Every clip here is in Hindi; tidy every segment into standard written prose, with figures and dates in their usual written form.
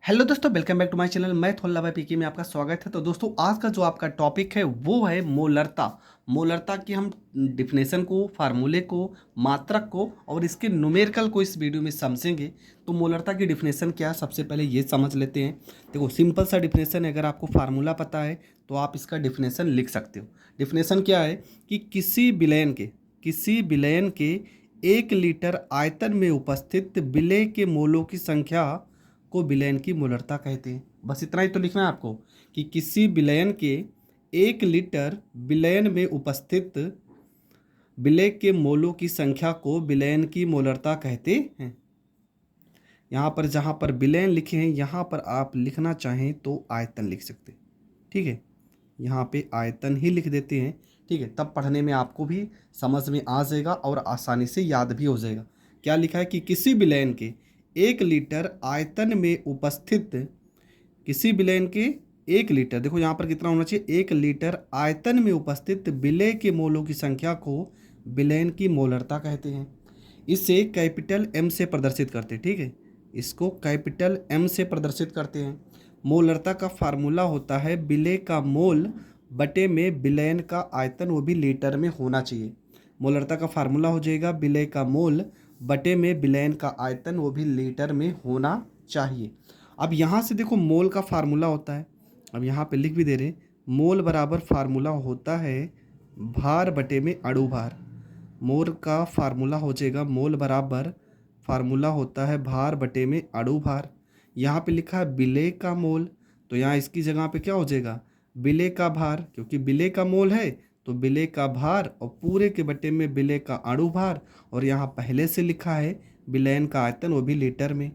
हेलो दोस्तों, welcome back to my channel. मैं थोल्ला भाई पीके में आपका स्वागत है। तो दोस्तों, आज का जो आपका टॉपिक है वो है मोलरता। मोलरता की हम डिफिनेशन को, फार्मूले को, मात्रक को और इसके न्यूमेरिकल को इस वीडियो में समझेंगे। तो मोलरता की डिफिनेशन क्या है, सबसे पहले ये समझ लेते हैं। देखो, सिंपल सा डिफिनेशन है। अगर आपको फार्मूला पता है तो आप इसका डिफिनेशन लिख सकते हो। डिफिनेशन क्या है कि किसी विलयन के 1 लीटर आयतन में उपस्थित विलय के मोलों की संख्या को विलयन की मोलरता कहते हैं। बस इतना ही तो लिखना है आपको कि किसी विलयन के 1 लीटर विलयन में उपस्थित विलय के मोलों की संख्या को विलयन की मोलरता कहते हैं। यहाँ पर जहाँ पर विलयन लिखे हैं, यहाँ पर आप लिखना चाहें तो आयतन लिख सकते हैं। ठीक है, यहाँ पे आयतन ही लिख देते हैं। ठीक है, तब पढ़ने में आपको भी समझ में आ जाएगा और आसानी से याद भी हो जाएगा। क्या लिखा है कि किसी विलयन के 1 लीटर आयतन में उपस्थित, किसी विलयन के 1 लीटर, देखो यहाँ पर कितना होना चाहिए, 1 लीटर आयतन में उपस्थित विलय के मोलों की संख्या को विलयन की मोलरता कहते हैं। इसे कैपिटल एम से प्रदर्शित करते हैं। ठीक है, इसको कैपिटल एम से प्रदर्शित करते हैं। मोलरता का फार्मूला होता है विलय का मोल बटे में विलयन का आयतन, वो भी लीटर में होना चाहिए। मोलरता का फार्मूला हो जाएगा विलय का मोल बटे में विलयन का आयतन, वो भी लीटर में होना चाहिए। अब यहाँ से देखो, मोल का फार्मूला होता है, अब यहाँ पे लिख भी दे रहे, मोल बराबर फार्मूला होता है भार बटे में अणु भार। मोल का फार्मूला हो जाएगा, मोल बराबर फार्मूला होता है भार बटे में अणु भार। यहाँ पे लिखा है विलय का मोल, तो यहाँ इसकी जगह पे क्या हो जाएगा, विलय का भार, क्योंकि विलय का मोल है तो विलय का भार और पूरे के बटे में विलय का अणु भार। और यहाँ पहले से लिखा है विलयन का आयतन, वो भी लीटर में।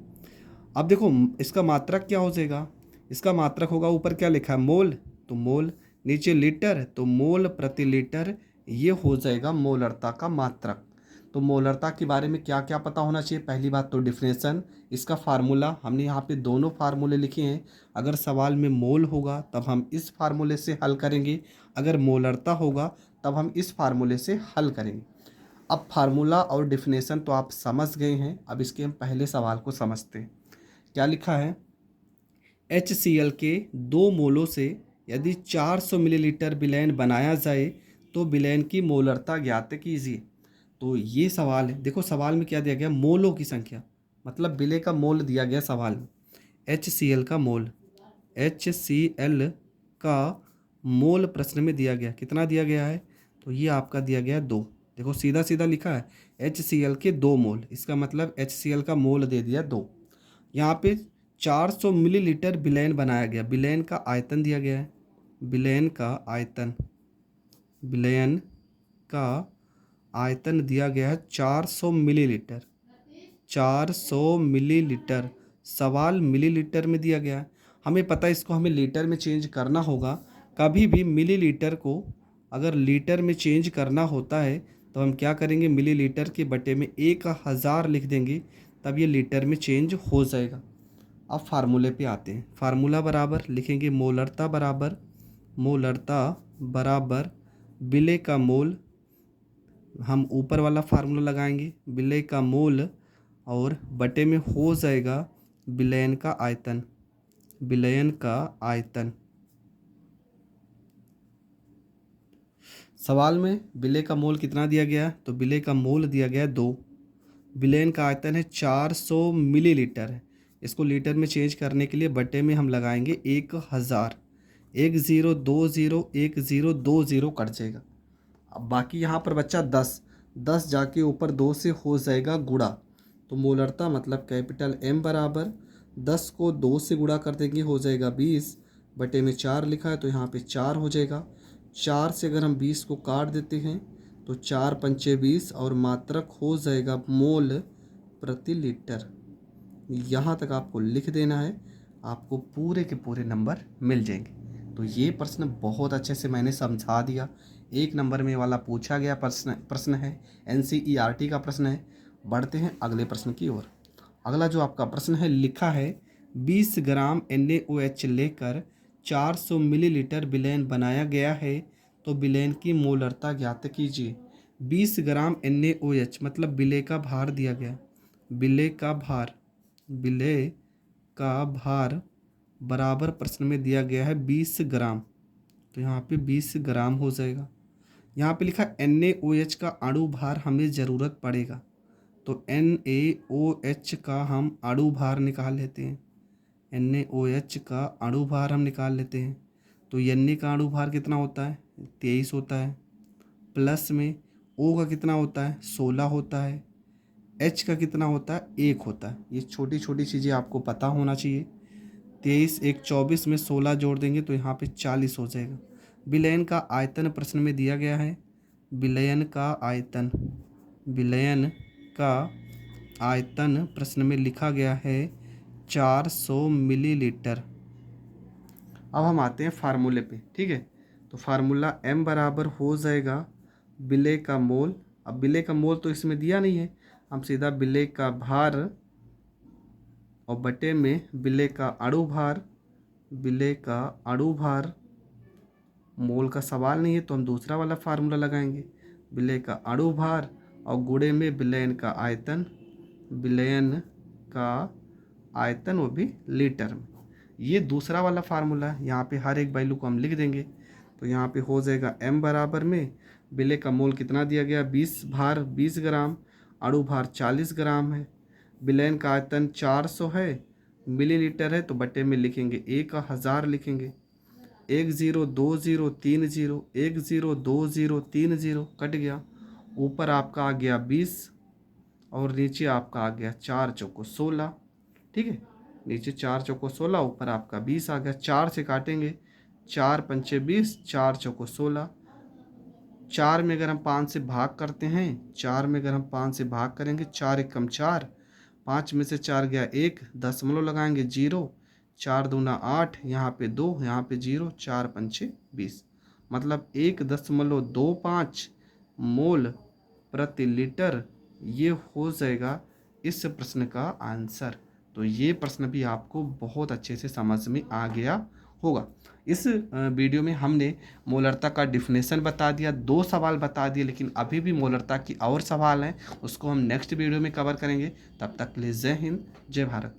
अब देखो, इसका मात्रक क्या हो जाएगा, इसका मात्रक होगा, ऊपर क्या लिखा है मोल, तो मोल, नीचे लीटर तो मोल प्रति लीटर, ये हो जाएगा मोलरता का मात्रक। तो मोलरता के बारे में क्या क्या पता होना चाहिए, पहली बात तो डिफिनेशन, इसका फार्मूला, हमने यहाँ पे दोनों फार्मूले लिखे हैं। अगर सवाल में मोल होगा तब हम इस फार्मूले से हल करेंगे, अगर मोलरता होगा तब हम इस फार्मूले से हल करेंगे। अब फार्मूला और डिफिनेशन तो आप समझ गए हैं, अब इसके हम पहले सवाल को समझते हैं। क्या लिखा है, HCl के 2 मोलों से यदि 400 मिलीलीटर विलयन बनाया जाए तो विलयन की मोलरता ज्ञात कीजिए। तो ये सवाल है। देखो, सवाल में क्या दिया गया, मोलों की संख्या, मतलब विलय का मोल दिया गया सवाल में। HCl का मोल, HCl का मोल प्रश्न में दिया गया, कितना दिया गया है, तो ये आपका दिया गया है 2। देखो, सीधा सीधा लिखा है HCl के 2 मोल, इसका मतलब HCl का मोल दे दिया 2। यहाँ पे 400 मिलीलीटर विलयन बनाया गया, विलयन का आयतन दिया गया है, विलयन का आयतन, विलयन का आयतन दिया गया है 400 मिलीलीटर, 400 मिलीलीटर। सवाल मिलीलीटर में दिया गया है, हमें पता है इसको हमें लीटर में चेंज करना होगा। कभी भी मिलीलीटर को अगर लीटर में चेंज करना होता है तो हम क्या करेंगे, मिलीलीटर के बटे में 1000 लिख देंगे, तब ये लीटर में चेंज हो जाएगा। अब फार्मूले पे आते हैं। फार्मूला बराबर लिखेंगे मोलरता बराबर विलय का मोल, हम ऊपर वाला फार्मूला लगाएंगे विलय का मोल, और बटे में हो जाएगा विलयन का आयतन, विलयन का आयतन। सवाल में विलय का मोल कितना दिया गया है, तो विलय का मोल दिया गया है 2, विलयन का आयतन है 400 मिलीलीटर है। इसको लीटर में चेंज करने के लिए बटे में हम लगाएंगे 1000, 1020 कट जाएगा। अब बाकी यहाँ पर बच्चा 10, 10 जाके ऊपर 2 से हो जाएगा गुणा, तो मोलरता मतलब कैपिटल M बराबर 10 को 2 से गुणा कर देंगे, हो जाएगा 20 बटे में 4 लिखा है तो यहाँ पे 4 हो जाएगा। 4 से अगर हम 20 को काट देते हैं तो 4 पंचे 20 और मात्रक हो जाएगा मोल प्रति लीटर। यहाँ तक आपको लिख देना है, आपको पूरे के पूरे नंबर मिल जाएंगे। तो ये प्रश्न बहुत अच्छे से मैंने समझा दिया। 1 नंबर में वाला पूछा गया प्रश्न है, NCERT का प्रश्न है। बढ़ते हैं अगले प्रश्न की ओर। अगला जो आपका प्रश्न है, लिखा है 20 ग्राम NaOH लेकर 400 मिलीलीटर विलयन बनाया गया है तो विलयन की मोलरता ज्ञात कीजिए। 20 ग्राम NaOH मतलब विलय का भार दिया गया, विलय का भार, विलय का भार बराबर प्रश्न में दिया गया है 20 ग्राम, तो यहाँ पे 20 ग्राम हो जाएगा। यहाँ पे लिखा NaOH का अणु भार हमें ज़रूरत पड़ेगा, तो NaOH का हम अणु भार निकाल लेते हैं। NaOH का अणु भार हम निकाल लेते हैं, तो Na का अणु भार कितना होता है 23 होता है, प्लस में O का कितना होता है 16 होता है, H का कितना होता है 1 होता है। ये छोटी छोटी चीज़ें आपको पता होना चाहिए। 23 1 24 में 16 जोड़ देंगे तो यहाँ पे 40 हो जाएगा। विलयन का आयतन प्रश्न में दिया गया है। विलयन का आयतन प्रश्न में लिखा गया है 400 मिलीलीटर। अब हम आते हैं फार्मूले पे, ठीक है। तो फार्मूला M बराबर हो जाएगा विलेय का मोल। अब विलेय का मोल तो इसमें दिया नहीं है, हम सीधा विलेय का भार और बटे में विलेय का अणु भार। विलेय का अणु भार, मोल का सवाल नहीं है तो हम दूसरा वाला फार्मूला लगाएंगे। विलेय का अणु भार और गुणे में विलयन का आयतन। विलयन का आयतन वो भी लीटर में। ये दूसरा वाला फार्मूला है। यहाँ पे हर एक वैल्यू को हम लिख देंगे, तो यहाँ पे हो जाएगा M बराबर में विलेय का मोल कितना दिया गया 20 ग्राम, अणु भार 40 ग्राम है, विलयन का आयतन 400 है, मिलीलीटर है तो बटे में लिखेंगे 1000 लिखेंगे। 102030 102030 कट गया, ऊपर आपका आ गया 20 और नीचे आपका आ गया 4 चौको 16, ठीक है। नीचे 4 चौको 16, ऊपर आपका 20 आ गया। 4 से काटेंगे, 4 पंचे 20, 4 चौको 16। 4 में अगर हम 5 से भाग करते हैं, 4 में अगर हम 5 से भाग करेंगे, 4 एकम 4, 5 में से 4 गया 1, दशमलव लगाएंगे 0, 4 दूना 8, यहाँ पे 2, यहाँ पे 0, 4 पंचे 20, मतलब 1.25 मोल प्रति लीटर। ये हो जाएगा इस प्रश्न का आंसर। तो ये प्रश्न भी आपको बहुत अच्छे से समझ में आ गया होगा। इस वीडियो में हमने मोलरता का डिफिनेशन बता दिया, 2 सवाल बता दिए, लेकिन अभी भी मोलरता की और सवाल हैं, उसको हम नेक्स्ट वीडियो में कवर करेंगे। तब तक के लिए जय हिंद, जय भारत।